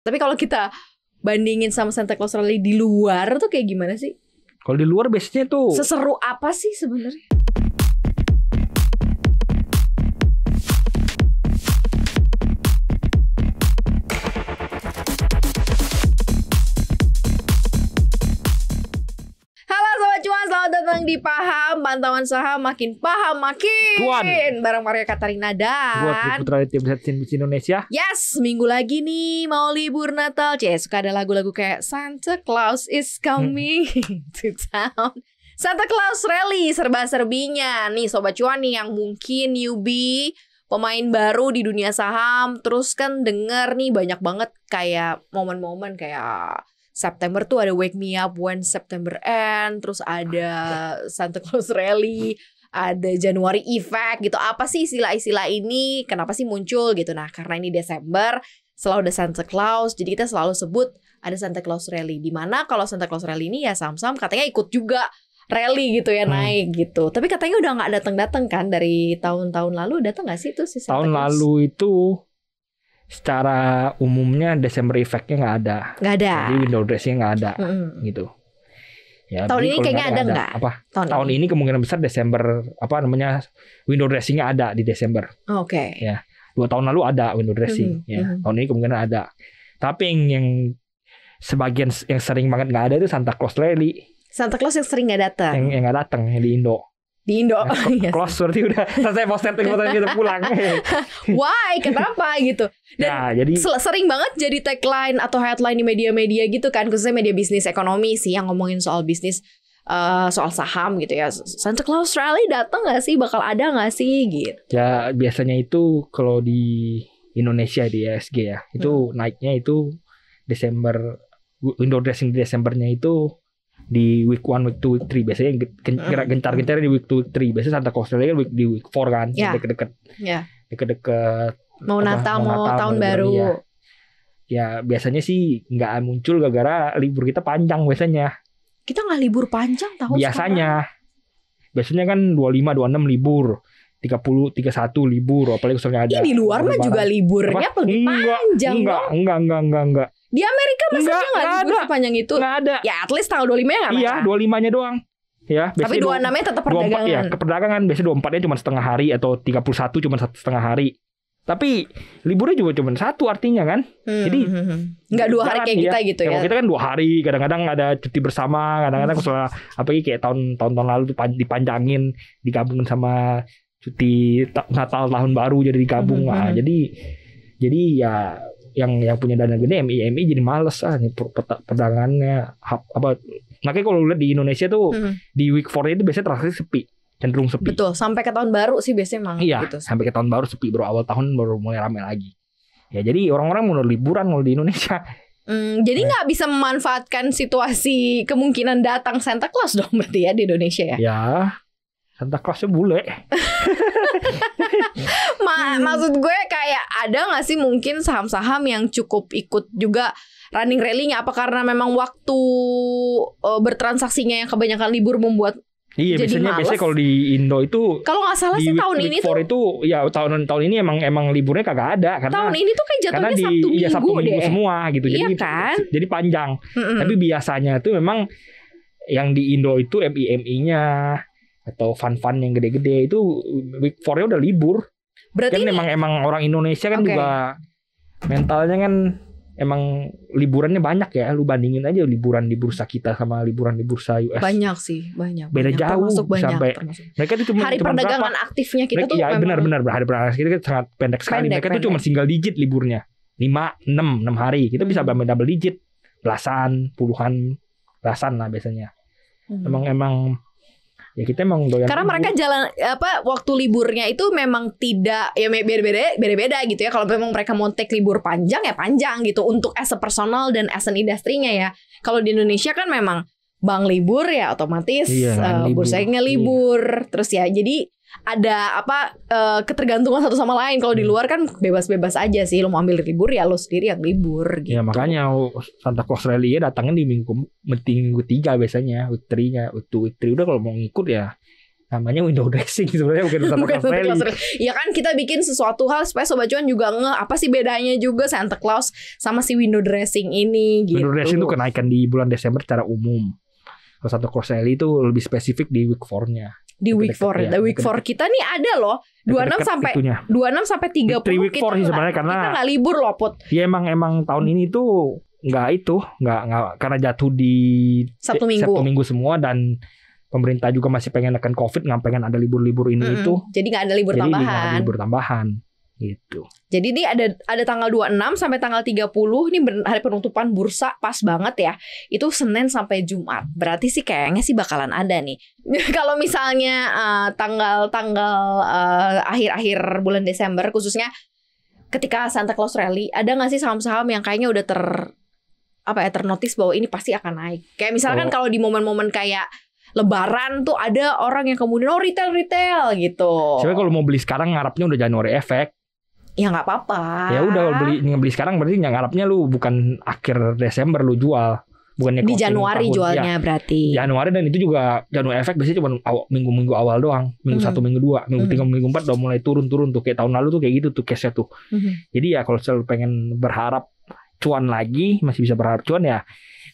Tapi kalau kita bandingin sama Santa Claus Rally di luar tuh kayak gimana sih? Kalau di luar biasanya tuh Seseru apa sih sebenarnya? Halo Sobat Cuan, selamat datang di Paham Pantauan Saham, makin paham makin Cuan. bareng Maria Katarina buat dan Putra Tim CNBC Indonesia. yes, minggu lagi nih mau libur Natal. Suka ada lagu-lagu kayak Santa Claus is coming to town. Santa Claus Rally serba-serbinya nih Sobat Cuan nih yang mungkin newbie, pemain baru di dunia saham. Terus kan denger nih banyak banget kayak momen-momen kayak September tuh ada Wake Me Up When September End, terus ada Santa Claus Rally, ada January Effect gitu. Apa sih istilah-istilah ini? Kenapa sih muncul gitu? Nah, karena ini Desember, selalu ada Santa Claus, jadi kita selalu sebut ada Santa Claus Rally. Dimana kalau Santa Claus Rally ini ya saham-saham katanya ikut juga rally gitu ya, naik gitu. Tapi katanya udah nggak datang-datang kan dari tahun-tahun lalu. Datang nggak sih itu si Santa Tahun Claus? lalu itu secara umumnya Desember Effect-nya nggak ada. Nggak ada. Jadi window dressing nggak ada gitu. Ya, Tahun jadi ini kalau kayaknya ada nggak? Apa? Tahun ini kemungkinan besar Desember window dressing-nya ada di Desember. Oke. Ya. 2 tahun lalu ada window dressing. Ya. Tahun ini kemungkinan ada. Tapi yang sebagian yang sering banget nggak ada itu Santa Claus Rally. Santa Claus yang sering nggak datang. Yang nggak datang di Indo. Di Indo. Yes. Close berarti udah selesai poster kita pulang. Why? Kenapa gitu? Dan Nah, jadi sering banget jadi tagline atau headline di media-media gitu kan, khususnya media bisnis ekonomi sih yang ngomongin soal bisnis, soal saham gitu ya. Santa Claus Rally datang nggak sih? Bakal ada nggak sih? Gitu. ya biasanya itu kalau di Indonesia di ISG ya, itu naiknya itu Desember, window dressing di Desembernya itu di week 1, week 2, week 3. Biasanya gencar-gencar di week 2, week 3. Biasanya Santa Claus Rally kan di week 4 kan, Ya. deket-deket. Ya. Deket-deket Mau Natal, mau tahun baru. Ya. Ya biasanya sih nggak muncul gara-gara libur kita panjang biasanya. Kita nggak libur panjang tahun Biasanya kan 25, 26 libur. 30, 31 libur, apalagi misalnya ada. Ini di luar mah juga liburnya lebih panjang dong. Enggak. Di Amerika masa Enggak, nggak libur ada. sepanjang itu? Enggak ada. Ya at least tanggal 25-nya nggak Iya, merah. 25-nya doang. Ya, Tapi 26-nya tetap 24 perdagangan. ya, keperdagangan. Biasanya 24-nya cuma setengah hari atau 31 cuma setengah hari. Tapi liburnya juga cuma 1 artinya kan. Jadi nggak 2 hari jalan kayak kita gitu ya. Kalau kita kan 2 hari, kadang-kadang ada cuti bersama, kadang-kadang soal apalagi kayak tahun-tahun lalu tuh dipanjangin, digabungin sama cuti Natal tahun baru jadi digabung. Nah, jadi ya yang punya dana gede MI jadi males nih perdagangannya apa. Makanya kalau lihat di Indonesia tuh di week 4 itu biasanya transaksi sepi, cenderung sepi. Betul, sampai ke tahun baru sih biasanya emang Iya, gitu. sampai ke tahun baru sepi, bro. Awal tahun baru mulai rame lagi. Ya jadi orang-orang mau liburan kalau di Indonesia. Jadi nggak bisa memanfaatkan situasi kemungkinan datang Santa Claus dong berarti ya di Indonesia ya. Ya, Santa Clausnya bule. Maksud gue kayak ada nggak sih mungkin saham-saham yang cukup ikut juga running rally-nya? Apa karena memang waktu bertransaksinya yang kebanyakan libur membuat Iya, jadi biasanya kalau di Indo itu kalau nggak salah sih tahun ini tuh itu ya tahun ini emang liburnya kagak ada karena tahun ini tuh kayak jatuhnya Sabtu Minggu deh. semua gitu. Iya Jadi kan? Jadi panjang. Tapi biasanya tuh memang yang di Indo itu MI-nya atau fund-fund yang gede-gede itu week 4-nya udah libur. Berarti Kan ini emang orang Indonesia kan juga mentalnya kan emang liburannya banyak ya. Lu bandingin aja liburan di bursa kita sama liburan di bursa US. banyak sih, banyak. Beda jauh sampai mereka tuh cuma hari perdagangan berapa? aktifnya kita tuh ya, memang benar hari perdagangan kita kan sangat pendek sekali. Mereka tuh cuma single digit liburnya. 5, 6 hari. Kita bisa double digit. Belasan, puluhan, belasan lah biasanya. Emang ya kita emang doyan. Karena mereka jalan waktu liburnya itu memang tidak ya beda-beda gitu ya. Kalau memang mereka mau take libur panjang ya panjang gitu untuk as a personal dan as an industry-nya ya. Kalau di Indonesia kan memang bank libur ya otomatis bursanya libur. Terus ya jadi ada ketergantungan satu sama lain. Kalau di luar kan bebas-bebas aja sih. Lo mau ambil libur ya lo sendiri yang libur gitu. Ya makanya Santa Claus Rally datangnya di minggu 3 biasanya, week 3-nya, week 2, week 3 udah kalau mau ngikut ya Namanya window dressing sebenarnya, bukan Santa Bukan Claus Santa Rally. Claus Rally. Ya kan kita bikin sesuatu hal supaya Sobat Cuan juga apa sih bedanya juga Santa Claus sama si window dressing ini gitu. Window dressing itu kenaikan di bulan Desember secara umum. Kalau Santa Claus Rally itu lebih spesifik di week 4-nya. Di week 4, ya, week 4 kita nih ada loh 26 sampai itunya. 26 sampai 30 Di week 4 sih sebenarnya, karena kita nggak libur loh Put. Ya emang tahun ini tuh nggak karena jatuh di Sabtu Minggu semua, dan pemerintah juga masih pengen nekan COVID, nggak pengen ada libur-libur ini itu. Jadi nggak ada libur Jadi tambahan. nggak ada libur tambahan gitu. Jadi ini ada tanggal 26 sampai tanggal 30 ini hari penutupan bursa pas banget ya. Itu Senin sampai Jumat. Berarti sih kayaknya sih bakalan ada nih. Kalau misalnya tanggal-tanggal akhir-akhir bulan Desember khususnya ketika Santa Claus Rally, ada nggak sih saham-saham yang kayaknya udah ternotis bahwa ini pasti akan naik. Kayak misalkan kalau di momen-momen kayak Lebaran tuh ada orang yang kemudian retail gitu. Sebenarnya kalau mau beli sekarang ngarapnya udah Januari efek. Ya nggak apa-apa. Ya udah beli sekarang berarti ngarapnya lu bukan akhir Desember lu jual, bukannya di Januari tahun. Jualnya ya, berarti. Januari, dan itu juga Januari efek biasanya cuma minggu-minggu awal doang, minggu 1, minggu 2, minggu 3, minggu 4 udah mulai turun tuh kayak tahun lalu tuh kayak gitu tuh case-nya tuh. Jadi ya kalau selalu pengen berharap cuan lagi, masih bisa berharap cuan ya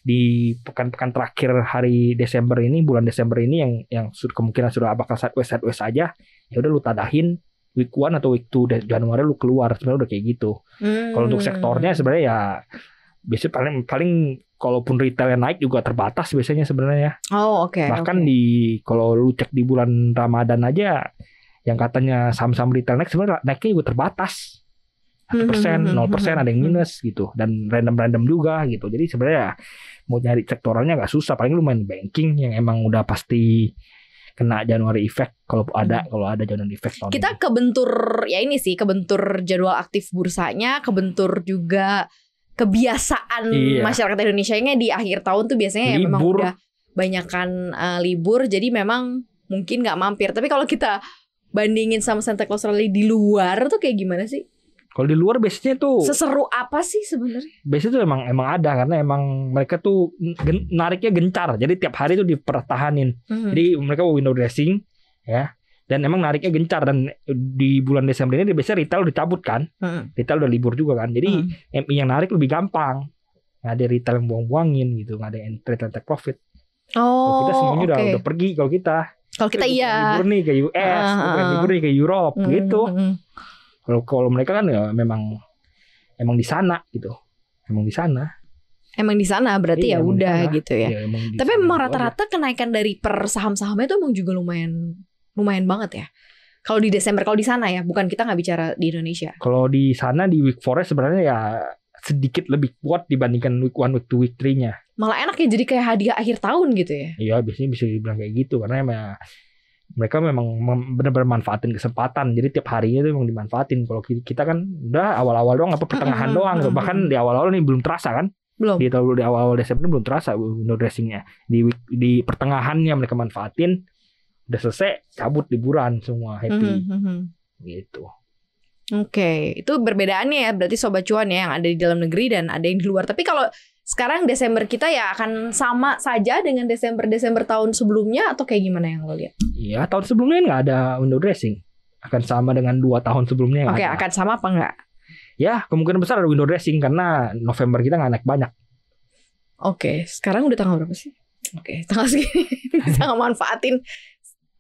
di pekan-pekan terakhir hari Desember ini, bulan Desember ini yang kemungkinan sudah bakal sideways aja, ya udah lu tadahin week 1 atau week 2 Januari lu keluar, sebenarnya udah kayak gitu. Kalau untuk sektornya sebenarnya ya biasanya paling kalaupun retailnya naik juga terbatas biasanya sebenarnya. Oh, oke. Bahkan kalau lu cek di bulan Ramadan aja yang katanya saham-saham retail naik, sebenarnya naiknya juga terbatas. 1%, 0%, ada yang minus gitu, dan random juga gitu. Jadi sebenarnya mau nyari sektoralnya nggak susah, paling lu main banking yang emang udah pasti kena Januari effect kalau ada Januari effect tahun kita ini. Kebentur jadwal aktif bursanya, kebentur juga kebiasaan masyarakat Indonesia-nya di akhir tahun tuh biasanya ya memang udah banyakan libur, jadi memang mungkin nggak mampir. Tapi kalau kita bandingin sama Santa Claus Rally di luar tuh kayak gimana sih? Kalau di luar biasanya tuh seseru apa sih sebenarnya? Biasanya tuh emang ada, karena emang mereka tuh nariknya gencar. Jadi tiap hari tuh dipertahanin. Jadi mereka window dressing ya. Dan emang nariknya gencar, dan di bulan Desember ini biasanya retail udah cabut kan. Retail udah libur juga kan. Jadi MI yang narik lebih gampang. Nggak ada retail yang buang-buangin gitu, nggak ada retail take profit. Oh, kita semuanya udah pergi kalau kita. Kalau kita iya. Libur nih ke US, libur nih ke Europe gitu. Kalau mereka kan ya memang di sana gitu. Emang di sana berarti ya udah gitu ya. Tapi memang rata-rata aja. Kenaikan dari per saham-sahamnya itu emang juga lumayan banget ya. Kalau di Desember, kalau di sana ya, bukan kita nggak bicara di Indonesia. Kalau di sana di week 4 sebenarnya ya sedikit lebih kuat dibandingkan week 1, week 2, week 3-nya. Malah enak ya, jadi kayak hadiah akhir tahun gitu ya. Iya, biasanya bisa dibilang kayak gitu, karena mereka memang benar-benar manfaatin kesempatan. Jadi tiap harinya itu memang dimanfaatin. Kalau kita kan udah awal-awal doang, pertengahan doang. Bahkan di awal-awal ini belum terasa kan? Belum. Di awal-awal Desember ini belum terasa window dressingnya. Di pertengahannya mereka manfaatin. Udah selesai, cabut liburan semua, happy. Gitu. Oke, itu perbedaannya ya. Berarti Sobat Cuan ya, yang ada di dalam negeri dan ada yang di luar. Tapi kalau sekarang Desember kita ya akan sama saja dengan Desember tahun sebelumnya, atau kayak gimana yang lo lihat? Iya, tahun sebelumnya nggak ada window dressing. Akan sama dengan 2 tahun sebelumnya. Oke, akan sama apa enggak? Ya, kemungkinan besar ada window dressing karena November kita nggak naik banyak. Oke, sekarang udah tanggal berapa sih? Oke, tanggal segini. Bisa manfaatin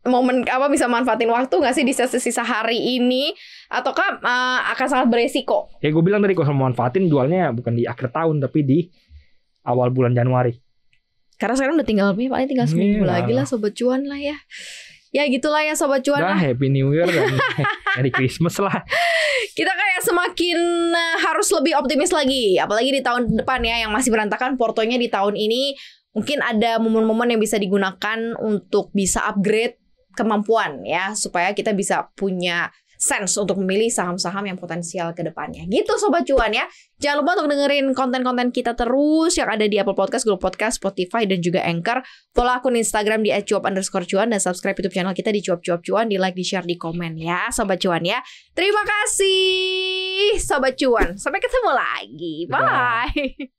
momen bisa manfaatin waktu nggak sih di sisa hari ini, ataukah akan sangat beresiko? Ya gue bilang tadi, kalau mau manfaatin jualnya bukan di akhir tahun tapi di awal bulan Januari. Karena sekarang udah paling tinggal seminggu lagi lah Sobat Cuan lah ya. Ya gitulah ya Sobat Cuan lah. Happy New Year dan Merry Christmas lah. Kita kayak semakin harus lebih optimis lagi, apalagi di tahun depan ya, yang masih berantakan portonya di tahun ini. Mungkin ada momen-momen yang bisa digunakan untuk bisa upgrade kemampuan ya, supaya kita bisa punya sense untuk memilih saham-saham yang potensial ke depannya. Gitu Sobat Cuan ya. Jangan lupa untuk dengerin konten-konten kita terus yang ada di Apple Podcast, Google Podcast, Spotify, dan juga Anchor. Follow akun Instagram di @cuap_cuan dan subscribe YouTube channel kita di Cuap-Cuap Cuan, di like, di share, di komen ya Sobat Cuan ya. Terima kasih Sobat Cuan. Sampai ketemu lagi. Bye.